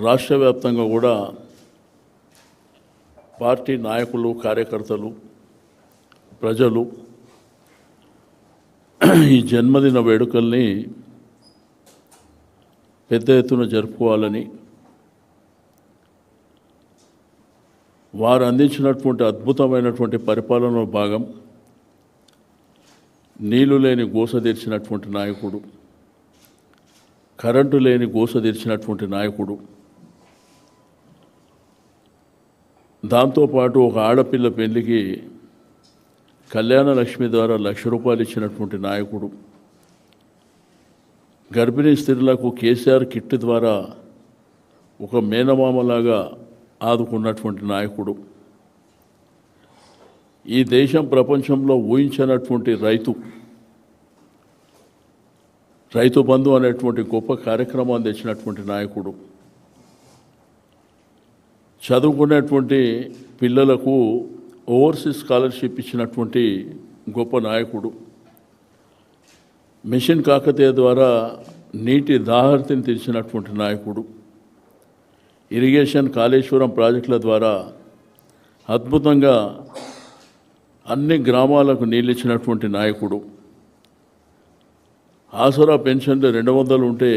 రాష్ట్ర వ్యాప్తంగా కూడా పార్టీ నాయకులు, కార్యకర్తలు, ప్రజలు ఈ జన్మదిన వేడుకల్ని పెద్ద ఎత్తున జరుపుకోవాలని, వారు అందించినటువంటి అద్భుతమైనటువంటి పరిపాలనలో భాగం నీళ్లు లేని గోస తీర్చినటువంటి నాయకుడు, కరెంటు లేని గోస తీర్చినటువంటి నాయకుడు, దాంతోపాటు ఒక ఆడపిల్ల పెళ్లికి కళ్యాణ లక్ష్మి ద్వారా ₹1,00,000 ఇచ్చినటువంటి నాయకుడు, గర్భిణీ స్త్రీలకు కేసీఆర్ కిట్ ద్వారా ఒక మేనమామలాగా ఆదుకున్నటువంటి నాయకుడు, ఈ దేశం ప్రపంచంలో ఊహించినటువంటి రైతు బంధు అనేటువంటి గొప్ప కార్యక్రమాన్ని తెచ్చినటువంటి నాయకుడు, చదువుకునేటువంటి పిల్లలకు ఓవర్సీస్ స్కాలర్షిప్ ఇచ్చినటువంటి గొప్ప నాయకుడు, మిషన్ కాకతీయ ద్వారా నీటి దాహర్తిని తీర్చినటువంటి నాయకుడు, ఇరిగేషన్ కాళేశ్వరం ప్రాజెక్టుల ద్వారా అద్భుతంగా అన్ని గ్రామాలకు నీళ్ళు ఇచ్చినటువంటి నాయకుడు, ఆసరా పెన్షన్లు 200 ఉంటే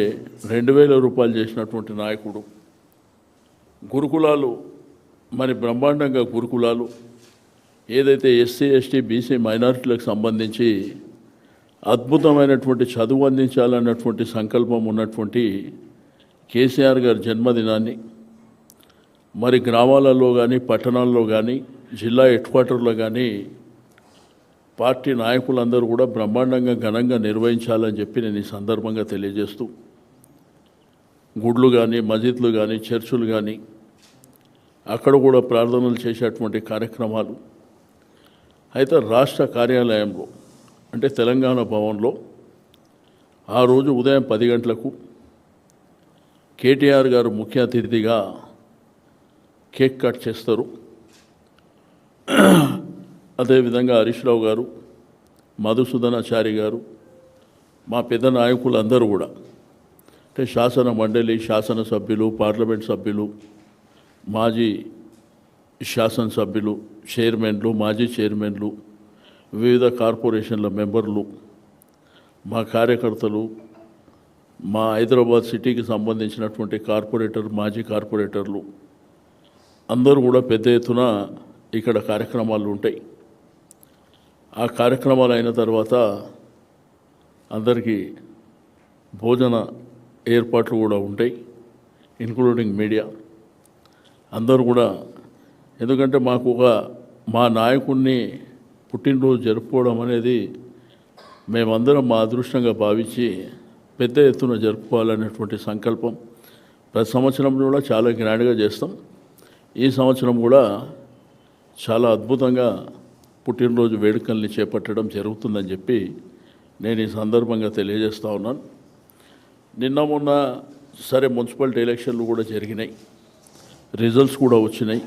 2,000 రూపాయలు చేసినటువంటి నాయకుడు, గురుకులాలు మరి బ్రహ్మాండంగా గురుకులాలు ఏదైతే ఎస్సీ, ఎస్టీ, బీసీ మైనారిటీలకు సంబంధించి అద్భుతమైనటువంటి చదువు అందించాలన్నటువంటి సంకల్పం ఉన్నటువంటి కేసీఆర్ గారి జన్మదినాన్ని మరి గ్రామాలలో కానీ, పట్టణాల్లో కానీ, జిల్లా హెడ్ క్వార్టర్లో కానీ పార్టీ నాయకులందరూ కూడా బ్రహ్మాండంగా ఘనంగా నిర్వహించాలని చెప్పి నేను ఈ సందర్భంగా తెలియజేస్తూ, గుడులు కానీ, మసీదులు కానీ, చర్చులు కానీ అక్కడ కూడా ప్రార్థనలు చేసేటువంటి కార్యక్రమాలు. అయితే రాష్ట్ర కార్యాలయంలో అంటే తెలంగాణ భవన్లో ఆ రోజు ఉదయం 10 గంటలకు కేటీఆర్ గారు ముఖ్య అతిథిగా కేక్ కట్ చేస్తారు. అదేవిధంగా హరీష్ రావు గారు, మధుసూదనాచారి గారు, మా పెద్ద నాయకులందరూ కూడా అంటే శాసన మండలి, శాసనసభ్యులు, పార్లమెంట్ సభ్యులు, మాజీ శాసనసభ్యులు, చైర్మన్లు, మాజీ చైర్మన్లు, వివిధ కార్పొరేషన్ల మెంబర్లు, మా కార్యకర్తలు, మా హైదరాబాద్ సిటీకి సంబంధించినటువంటి కార్పొరేటర్, మాజీ కార్పొరేటర్లు అందరూ కూడా పెద్ద ఎత్తున ఇక్కడ కార్యక్రమాలు ఉంటాయి. ఆ కార్యక్రమాలు అయిన తర్వాత అందరికీ భోజన ఏర్పాట్లు కూడా ఉంటాయి, ఇంక్లూడింగ్ మీడియా అందరూ కూడా. ఎందుకంటే మా నాయకుడిని పుట్టినరోజు జరుపుకోవడం అనేది మేమందరం మా అదృష్టంగా భావించి పెద్ద ఎత్తున జరుపుకోవాలనేటువంటి సంకల్పం ప్రతి సంవత్సరం కూడా చాలా గ్రాండ్గా చేస్తాం. ఈ సంవత్సరం కూడా చాలా అద్భుతంగా పుట్టినరోజు వేడుకల్ని చేపట్టడం జరుగుతుందని చెప్పి నేను ఈ సందర్భంగా తెలియజేస్తూ ఉన్నాను. నిన్న మొన్న సరే మున్సిపాలిటీ ఎలక్షన్లు కూడా జరిగినాయి, రిజల్ట్స్ కూడా వచ్చినాయి.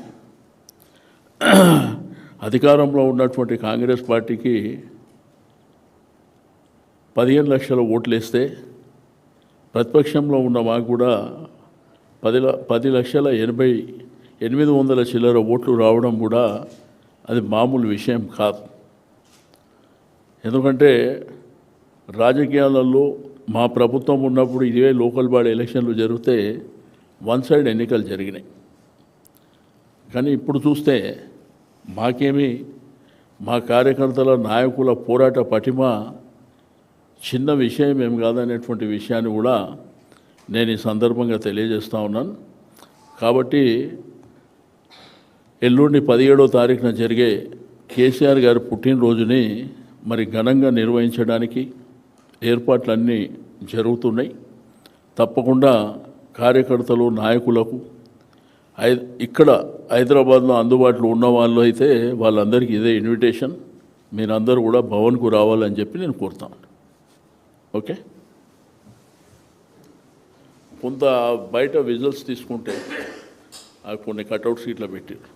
అధికారంలో ఉన్నటువంటి కాంగ్రెస్ పార్టీకి 15 లక్షల ఓట్లు వేస్తే ప్రతిపక్షంలో ఉన్న మాకు కూడా 10,80,800 చిల్లర ఓట్లు రావడం కూడా అది మామూలు విషయం కాదు. ఎందుకంటే రాజకీయాలలో మా ప్రభుత్వం ఉన్నప్పుడు ఇదే లోకల్ బాడీ ఎలక్షన్లు జరిగితే వన్ సైడ్ ఎన్నికలు జరిగినాయి. కానీ ఇప్పుడు చూస్తే మాకేమీ మా కార్యకర్తల నాయకుల పోరాట పటిమ చిన్న విషయం ఏం కాదనేటువంటి విషయాన్ని కూడా నేను ఈ సందర్భంగా తెలియజేస్తూ ఉన్నాను. కాబట్టి ఎల్లుండి 17వ తారీఖున జరిగే కేసీఆర్ గారి పుట్టినరోజుని మరి ఘనంగా నిర్వహించడానికి ఏర్పాట్లన్నీ జరుగుతున్నాయి. తప్పకుండా కార్యకర్తలు, నాయకులకు ఇక్కడ హైదరాబాద్లో అందుబాటులో ఉన్న వాళ్ళు అయితే వాళ్ళందరికీ ఇదే ఇన్విటేషన్, మీరందరూ కూడా భవన్కు రావాలని చెప్పి నేను కోరుతాను. ఓకే, కొంత బయట విజువల్స్ తీసుకుంటే కొన్ని కట్అవుట్స్ ఇట్లా పెట్టారు.